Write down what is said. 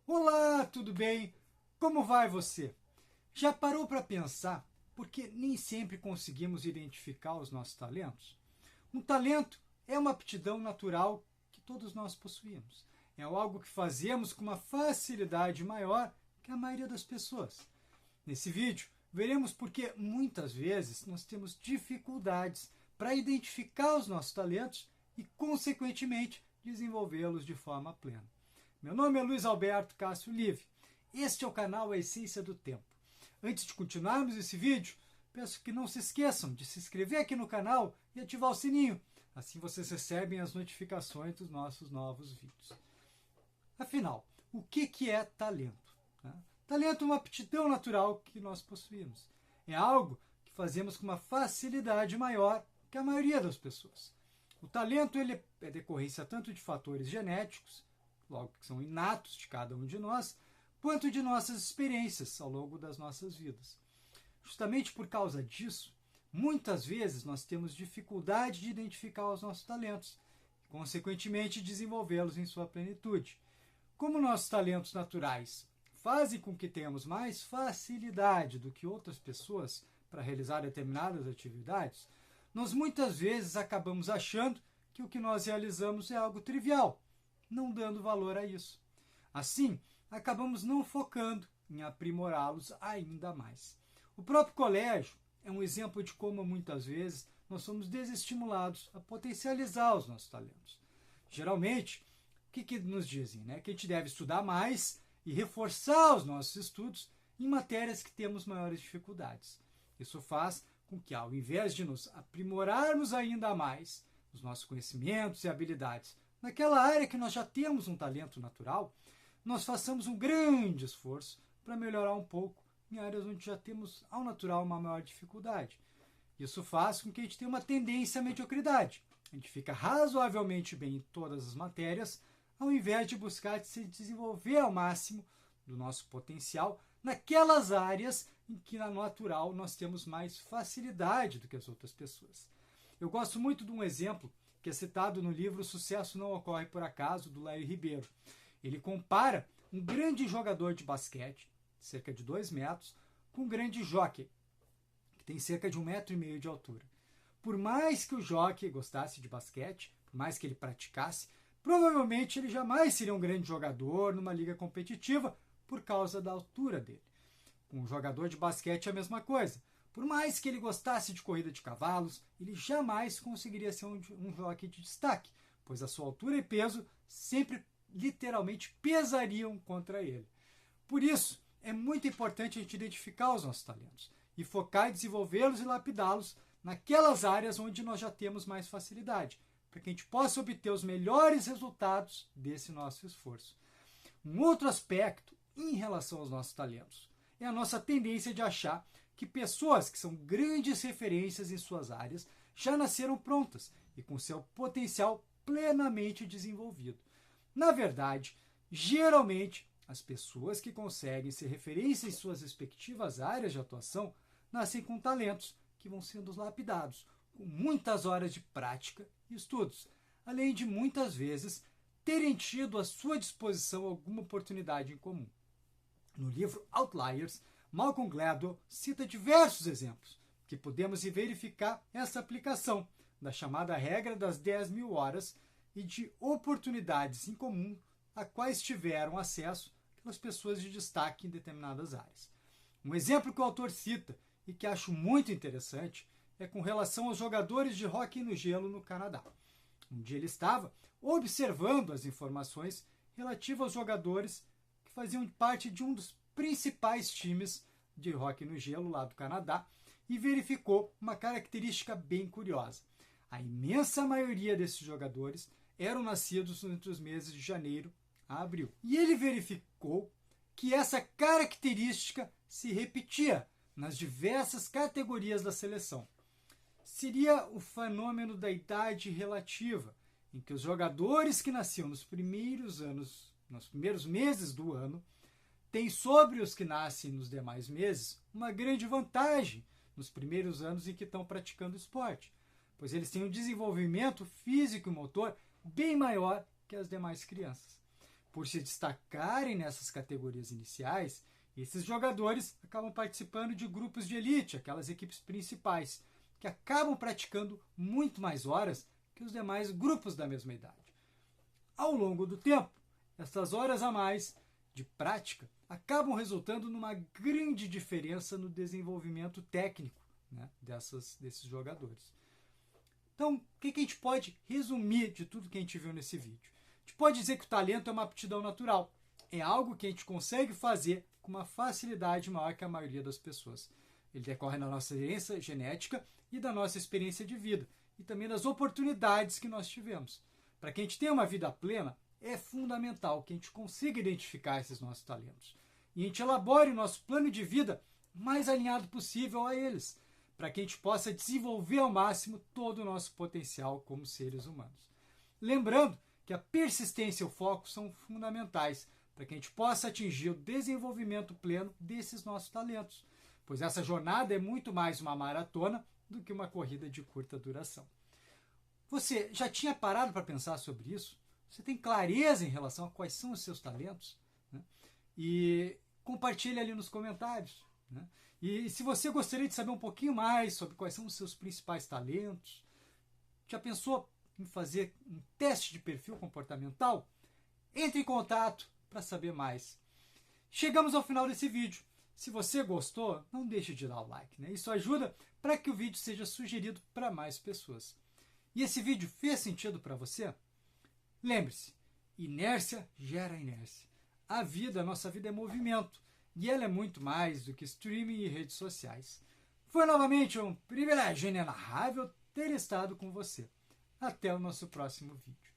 Olá, tudo bem? Como vai você? Já parou para pensar porque nem sempre conseguimos identificar os nossos talentos? Um talento é uma aptidão natural que todos nós possuímos. É algo que fazemos com uma facilidade maior que a maioria das pessoas. Nesse vídeo, veremos por que muitas vezes nós temos dificuldades para identificar os nossos talentos e, consequentemente, desenvolvê-los de forma plena. Meu nome é Luiz Alberto Cássio Live. Este é o canal A Essência do Tempo. Antes de continuarmos esse vídeo, peço que não se esqueçam de se inscrever aqui no canal e ativar o sininho. Assim vocês recebem as notificações dos nossos novos vídeos. Afinal, o que é talento? Talento é uma aptidão natural que nós possuímos. É algo que fazemos com uma facilidade maior que a maioria das pessoas. O talento ele é decorrência tanto de fatores genéticos, logo que são inatos de cada um de nós, quanto de nossas experiências ao longo das nossas vidas. Justamente por causa disso, muitas vezes nós temos dificuldade de identificar os nossos talentos e, consequentemente, desenvolvê-los em sua plenitude. Como nossos talentos naturais fazem com que tenhamos mais facilidade do que outras pessoas para realizar determinadas atividades, nós muitas vezes acabamos achando que o que nós realizamos é algo trivial, não dando valor a isso. Assim, acabamos não focando em aprimorá-los ainda mais. O próprio colégio é um exemplo de como muitas vezes nós somos desestimulados a potencializar os nossos talentos. Geralmente, o que nos dizem? Que a gente deve estudar mais e reforçar os nossos estudos em matérias que temos maiores dificuldades. Isso faz com que, ao invés de nos aprimorarmos ainda mais os nossos conhecimentos e habilidades naquela área que nós já temos um talento natural, nós façamos um grande esforço para melhorar um pouco em áreas onde já temos ao natural uma maior dificuldade. Isso faz com que a gente tenha uma tendência à mediocridade. A gente fica razoavelmente bem em todas as matérias, ao invés de buscar se desenvolver ao máximo do nosso potencial naquelas áreas em que, na natural, nós temos mais facilidade do que as outras pessoas. Eu gosto muito de um exemplo que é citado no livro O Sucesso Não Ocorre Por Acaso, do Laio Ribeiro. Ele compara um grande jogador de basquete, cerca de 2 metros, com um grande jockey, que tem cerca de 1,5 m de altura. Por mais que o jockey gostasse de basquete, por mais que ele praticasse, provavelmente ele jamais seria um grande jogador numa liga competitiva por causa da altura dele. Com um jogador de basquete é a mesma coisa. Por mais que ele gostasse de corrida de cavalos, ele jamais conseguiria ser um jockey de destaque, pois a sua altura e peso sempre literalmente pesariam contra ele. Por isso, é muito importante a gente identificar os nossos talentos e focar em desenvolvê-los e lapidá-los naquelas áreas onde nós já temos mais facilidade, para que a gente possa obter os melhores resultados desse nosso esforço. Um outro aspecto em relação aos nossos talentos é a nossa tendência de achar que pessoas que são grandes referências em suas áreas já nasceram prontas e com seu potencial plenamente desenvolvido. Na verdade, geralmente, as pessoas que conseguem ser referência em suas respectivas áreas de atuação nascem com talentos que vão sendo lapidados, com muitas horas de prática e estudos, além de muitas vezes terem tido à sua disposição alguma oportunidade em comum. No livro Outliers, Malcolm Gladwell cita diversos exemplos que podemos verificar essa aplicação da chamada regra das 10.000 horas e de oportunidades em comum a quais tiveram acesso aquelas pessoas de destaque em determinadas áreas. Um exemplo que o autor cita e que acho muito interessante é com relação aos jogadores de hóquei no gelo no Canadá. Um dia ele estava observando as informações relativas aos jogadores que faziam parte de um dos principais times de hóquei no gelo lá do Canadá e verificou uma característica bem curiosa. A imensa maioria desses jogadores eram nascidos entre os meses de janeiro a abril. E ele verificou que essa característica se repetia nas diversas categorias da seleção. Seria o fenômeno da idade relativa, em que os jogadores que nasciam nos primeiros meses do ano, têm sobre os que nascem nos demais meses uma grande vantagem nos primeiros anos em que estão praticando esporte, pois eles têm um desenvolvimento físico e motor bem maior que as demais crianças. Por se destacarem nessas categorias iniciais, esses jogadores acabam participando de grupos de elite, aquelas equipes principais, que acabam praticando muito mais horas que os demais grupos da mesma idade. Ao longo do tempo, essas horas a mais de prática acabam resultando numa grande diferença no desenvolvimento técnico, né, desses jogadores. Então, o que a gente pode resumir de tudo que a gente viu nesse vídeo? A gente pode dizer que o talento é uma aptidão natural. É algo que a gente consegue fazer com uma facilidade maior que a maioria das pessoas. Ele decorre da nossa herança genética e da nossa experiência de vida, e também das oportunidades que nós tivemos. Para que a gente tenha uma vida plena, é fundamental que a gente consiga identificar esses nossos talentos. E a gente elabore o nosso plano de vida mais alinhado possível a eles, para que a gente possa desenvolver ao máximo todo o nosso potencial como seres humanos. Lembrando que a persistência e o foco são fundamentais para que a gente possa atingir o desenvolvimento pleno desses nossos talentos, pois essa jornada é muito mais uma maratona do que uma corrida de curta duração. Você já tinha parado para pensar sobre isso? Você tem clareza em relação a quais são os seus talentos? Né? E compartilhe ali nos comentários. Né? E se você gostaria de saber um pouquinho mais sobre quais são os seus principais talentos, já pensou em fazer um teste de perfil comportamental? Entre em contato para saber mais. Chegamos ao final desse vídeo. Se você gostou, não deixe de dar o like. Né? Isso ajuda para que o vídeo seja sugerido para mais pessoas. E esse vídeo fez sentido para você? Lembre-se, inércia gera inércia. A nossa vida é movimento. E ela é muito mais do que streaming e redes sociais. Foi novamente um privilégio inenarrável ter estado com você. Até o nosso próximo vídeo.